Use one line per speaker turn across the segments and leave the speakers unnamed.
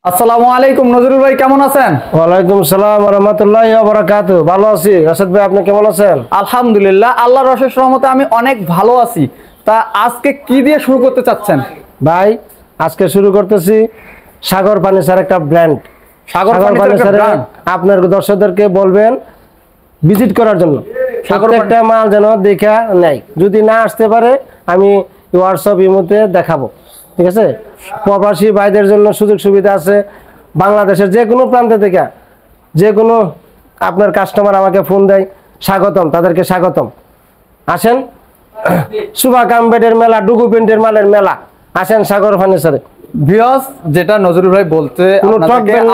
আসসালামু আলাইকুম নজরুল ভাই, কেমন আছেন?
ওয়ালাইকুম সালাম ওয়া রাহমাতুল্লাহি ওয়া বারাকাতুহু। ভালো আছি রাশেদ ভাই, আপনি কেমন আছেন?
আলহামদুলিল্লাহ, আল্লাহর অশেষ রহমতে আমি অনেক ভালো আছি। তা আজকে কি দিয়ে শুরু করতে চাচ্ছেন?
ভাই আজকে শুরু করতেছি সাগর ফার্নিচার একটা ব্র্যান্ড।
সাগর ফার্নিচার
আপনার দর্শকদেরকে বলবেন ভিজিট করার জন্য, প্রত্যেকটা মাল যেন দেখা নেয়। যদি না আসতে পারে আমি হোয়াটসঅ্যাপ ইমোতে দেখাবো, ঠিক আছে? প্রবাসী ভাইদের জন্য সুযোগ সুবিধা আছে। বাংলাদেশের যে কোনো প্রান্ত থেকে যে কোনো আপনার কাস্টমার আমাকে ফোন দেয়, স্বাগতম, তাদেরকে স্বাগতম। আসেন সুভা কামবেডের মেলা, ডুগু প্রিন্টের মালের মেলা, আসেন সাগর ফার্নিচারে।
ভিউয়ার্স, যেটা নজরুল ভাই বলতে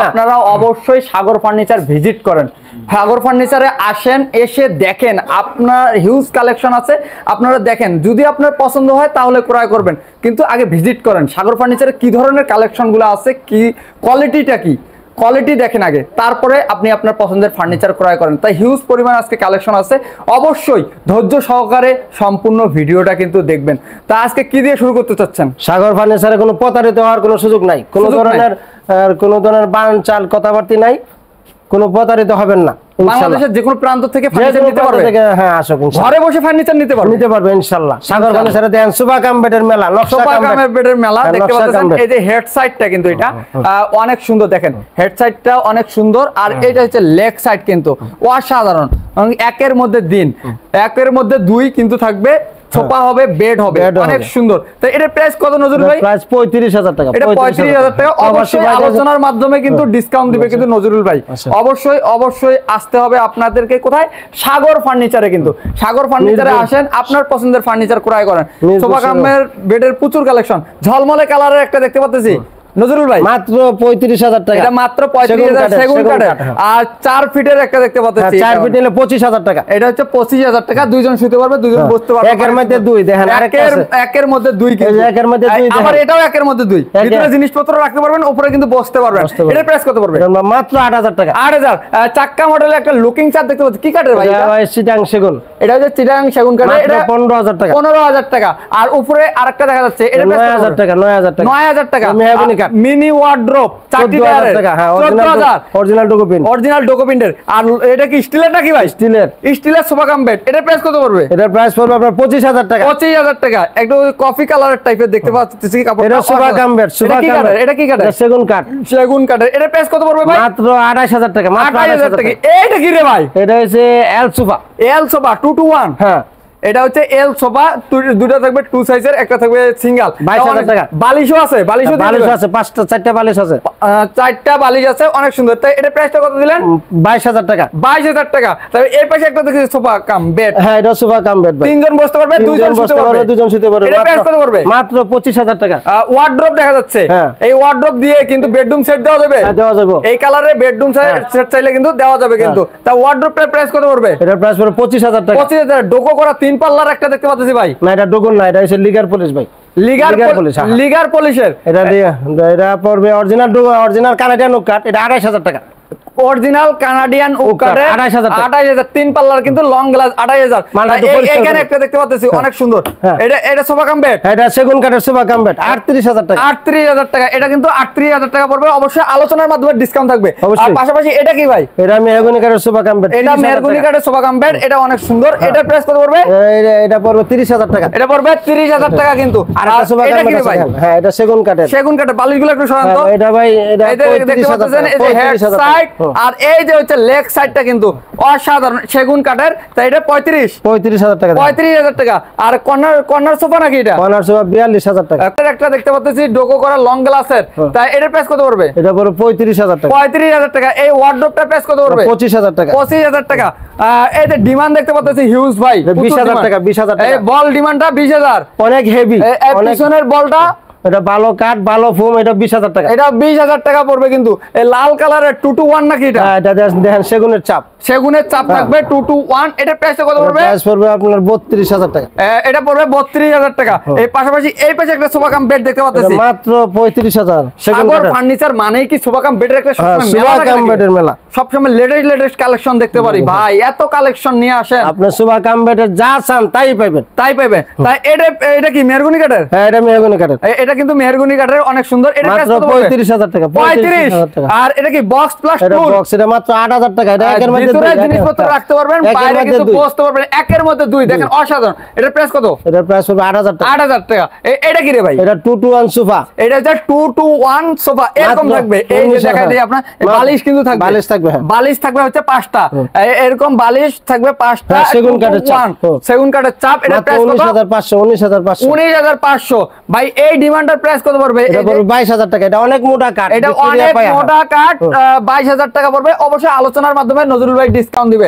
আপনারা অবশ্যই সাগর ফার্নিচার ভিজিট করেন। সাগর ফার্নিচারে আসেন, এসে দেখেন, আপনার হিউজ কালেকশন আছে, আপনারা দেখেন। যদি আপনার পছন্দ হয় তাহলে ক্রয় করবেন, কিন্তু আগে ভিজিট করেন। সাগর ফার্নিচারে কি ধরনের কালেকশনগুলো আছে, কি কোয়ালিটিটা, কি কোয়ালিটি দেখেন আগে, তারপরে আপনি আপনার পছন্দের ফার্নিচার ক্রয় করেন। তাই হিউজ পরিমাণ আজকে কালেকশন আছে, অবশ্যই ধৈর্য সহকারে সম্পূর্ণ ভিডিওটা কিন্তু দেখবেন। তা আজকে কি দিয়ে শুরু করতে চাচ্ছেন?
সাগর ফার্নিচারে কোনো প্রতারিত হওয়ার কোনো সুযোগ নাই, কোনো ধরনের বান চাল কথাবার্তা নাই, কোনো প্রতারিত হবেন না।
বাংলাদেশের যে কোনো প্রান্ত থেকে ফার্নিচার নিতে পারবে।
হ্যাঁ, আসুন,
ঘরে বসে ফার্নিচার নিতে পারবে
ইনশাআল্লাহ। সাগর ফার্নিচারে দেন সুভা কামবেডের মেলা,
সুভা কামবেডের মেলা দেখতে পাচ্ছেন। এই যে হেড সাইডটা কিন্তু এটা অনেক সুন্দর, দেখেন হেড সাইডটা অনেক সুন্দর। আর এটা হচ্ছে লেগ সাইড, কিন্তু অসাধারণ। একের মধ্যে দিন, একের মধ্যে দুই কিন্তু থাকবে। সোফা হবে, বেড হবে, অনেক সুন্দর। তো এটার প্রাইস কত নজরুল ভাই?
প্রাইস 35,000 টাকা।
এটা 35,000 টাকা। অবশ্যই আলোচনার মাধ্যমে কিন্তু ডিসকাউন্ট দিবে কিন্তু নজরুল ভাই। অবশ্যই আসতে হবে আপনাদেরকে। কোথায়? সাগর ফার্নিচারে। কিন্তু সাগর ফার্নিচারে আসেন, আপনার পছন্দের ফার্নিচার ক্রয় করেন। সোফা কামের বেডের প্রচুর কালেকশন, ঝলমলে কালারের একটা দেখতে পাচ্ছি নজরুল ভাই,
মাত্র 35,000 টাকা।
এটা মাত্র 35,000 সেগুন কাঠের। আর 4 ফিটের একটা দেখতে পাচ্ছি,
4 ফিট নিলে 25,000 টাকা।
এটা হচ্ছে 25,000 টাকা। দুইজন শুতে পারবে, দুইজন বসতে পারবে।
একের মধ্যে দুই, দেখেন
একের মধ্যে দুই,
একের মধ্যে দুই।
আবার এটাও একের মধ্যে দুই। ভিতরে জিনিসপত্র রাখতে পারবেন, উপরে কিন্তু বসতে পারবেন। এটার প্রাইস কত পড়বে?
মাত্র 8,000 টাকা।
8,000। চাক্কা মডেলের একটা লুকিং চার দেখতে পাচ্ছি, কি কাঠের ভাই?
চিটাং সেগুন।
এটা হচ্ছে চিটাং সেগুন কাঠের। এটা
15,000 টাকা।
15,000 টাকা। আর উপরে আরেকটা দেখা যাচ্ছে, এটা
9,000 টাকা। 9,000 টাকা।
মেহগনি কাঠ, মিনি ওয়ার্ড্রোব, 14,000 টাকা। হ্যাঁ,
অরিজিনাল
ডোকোপিন্টের। আর এটা কি স্টিলের নাকি ভাই? স্টিলের সোফা কাম বেড। এটার প্রাইস কত পড়বে?
এটার প্রাইস পড়বে আপনার 25,000 টাকা।
25,000 টাকা। একটু কফি কালারের টাইপের দেখতে পাচ্ছি কাপড়।
এটা সোফা কাম বেড।
এটা কি কাঠ?
সেগুন কাঠ।
সেগুন কাঠের। এটার প্রাইস কত পড়বে ভাই?
মাত্র 28,000 টাকা।
28,000 টাকা। এইটা কি রে ভাই?
এটা হচ্ছে এল সোফা।
2 to 1।
হ্যাঁ,
এটা হচ্ছে এল সোফা। দুটো থাকবে 2 সাইজের, একটা থাকবে সিঙ্গেল।
22,000 টাকা।
বালিশও আছে, বালিশ আছে,
4টা বালিশ আছে।
4টা বালিশ আছে, অনেক সুন্দর। তাই এটার প্রাইসটা কত দিলেন?
22,000 টাকা।
22,000 টাকা। তবে এর পাশে একটা দেখছি সোফা কাম বেড।
হ্যাঁ, এটা সোফা কাম বেড।
তিনজন বসতে পারবে, দুইজন বসতে পারবে,
দুজন শুতে পারবে।
এটার প্রাইস কত পড়বে?
মাত্র 25,000 টাকা।
ওয়ার্ড্রোব দেখা যাচ্ছে। এই ওয়ার্ড্রোব দিয়ে কিন্তু বেডরুম সেট দেওয়া যাবে।
দেওয়া যাবে।
এই কালারের বেডরুম সেট চাইলে কিন্তু দেওয়া যাবে। কিন্তু তা ওয়ার্ড্রোবটার প্রাইস কত পড়বে?
এটার প্রাইস পড়বে 25,000 টাকা।
25,000। ডোকো করা 3 পাল্লার একটা দেখতে পাচ্ছি ভাই।
না, এটা ডোগন না, এটা হচ্ছে লিগার পলিশ ভাই।
লিগার পলিশের।
এটা পড়বে অরিজিনাল কানাডিয়ান ওক কাঠ। এটা 28,000 টাকা।
অরিজিনাল কানাডিয়ান ওক কাঠের 28,000। 3 পাল্লার কিন্তু লং গ্লাস 28,000। এখানে একটা দেখতে পাচ্ছি অনেক সুন্দর। এটা সোফা কাম বেড।
এটা সেগুন কাঠের সোফা কাম বেড। 38,000 টাকা।
38,000 টাকা। এটা কিন্তু 38,000 টাকা পড়বে। অবশ্যই আলোচনার মাধ্যমে ডিসকাউন্ট থাকবে। আর পাশাপাশি এটা কি ভাই?
এটা মেহগনি কাঠের সোফা কাম বেড।
এটা মেহগনি কাঠের সোফা কাম বেড। এটা অনেক সুন্দর। এটার প্রাইস কত পড়বে?
এটা পড়বে 30,000 টাকা।
এটা পড়বে 30,000 টাকা কিন্তু।
আর এটা সোফা কাম বেড ভাই। হ্যাঁ, এটা সেগুন কাঠের।
সেগুন কাঠের বালিশগুলো একটু সরান তো।
এটা ভাই, এটা
35,000। এই যে হেড সাইড আর এই যে লেগ সাইডটা কিন্তু অসাধারণ সেগুন কাঠের। তাই এটা
35,000 টাকা।
35,000 টাকা। আর কর্নার সোফা নাকি? এটা
কর্নার সোফা 42,000 টাকা।
একটা দেখতে পাচ্ছি ডোকো করা লং গ্লাসের। তাই এটার প্রাইস কত পড়বে?
এটা পড়বে 35,000 টাকা।
35,000 টাকা। এই ওয়ার্ডরোবটার প্রাইস কত পড়বে?
25,000 টাকা।
25,000 টাকা। এই যে ডিমান্ড দেখতে পাচ্ছি হিউজ ভাই,
20,000 টাকা। 20,000 টাকা।
এই বল ডিমান্ডটা 20,000।
অনেক হেভি।
পিছনের বলটা
এটা ভালো কাঠ, ভালো ফোম। এটা 20,000 টাকা।
এটা 20,000 টাকা পড়বে কিন্তু। এই লাল কালারের 2 to 1 নাকি? এটা
দেখেন সেগুনের চাপ।
সেগুনের চাপ থাকবে 2 to 1। এটার প্রাইস কত পড়বে?
প্রাইস পড়বে আপনার 32,000 টাকা।
এটা পড়বে 32,000 টাকা। এই পাশাপাশি এই পাশে একটা সোফা কাম বেড দেখতে পাচ্ছি
মাত্র 35,000।
সাগর ফার্নিচার মানেই কি সোফা কাম বেডের একটা
সোফা কাম বেডের মেলা।
সবসময় লেটেস্ট কালেকশন দেখতে পারি ভাই। এত কালেকশন নিয়ে আসেন,
আপনি সোফা কাম বেডের যা চান তাই পাবেন।
তাই এটা কি মেহগনি কাঠের?
হ্যাঁ, এটা মেহগনি কাঠের।
এটা এটা কিন্তু মেহরগনি কাঠের অনেক সুন্দর। এটা
মাত্র 35,000 টাকা।
35। আর এটা কি বক্স প্লাস
এটা
টুল?
বক্স, এটা মাত্র 8,000 টাকা। এটা একের মধ্যে
ভিতরে
দুই,
জিনিসপত্র রাখতে পারবেন,
একের
বাইরে
মধ্যে
কিন্তু
দুই।
বসতে পারবেন, একের মধ্যে দুই। দেখেন অসাধারণ। এটার প্রাইস কত?
এটার প্রাইস হবে 8,000 টাকা।
8,000 টাকা। এটা কি রে ভাই?
এটা 2 to 1 সোফা।
এটা হচ্ছে 2 to 1 সোফা এরকম
মাত্র
থাকবে। এই যে
19,000
দেখাই দিই আপনার,
মাত্র
বালিশ কিন্তু থাকবে।
বালিশ থাকবে, হ্যাঁ।
বালিশ থাকবে হচ্ছে 5টা। এরকম বালিশ থাকবে 5টা।
হ্যাঁ, সেগুন কাঠের চাপ।
সেগুন কাঠের চাপ। এটা
মাত্র
প্রাইস কত?
19,500।
19,500। ভাই এই ডিমান্ডের প্রাইস কত পড়বে?
এটা পড়বে 22,000 টাকা। এটা অনেক মোটা কাঠ,
এটা
ভিক্টোরিয়া
অনেক
পায়া।
মোটা কাঠ। 22,000 টাকা পড়বে। অবশ্যই আলোচনার মাধ্যমে নজরুল ভাই ডিসকাউন্ট দিবে।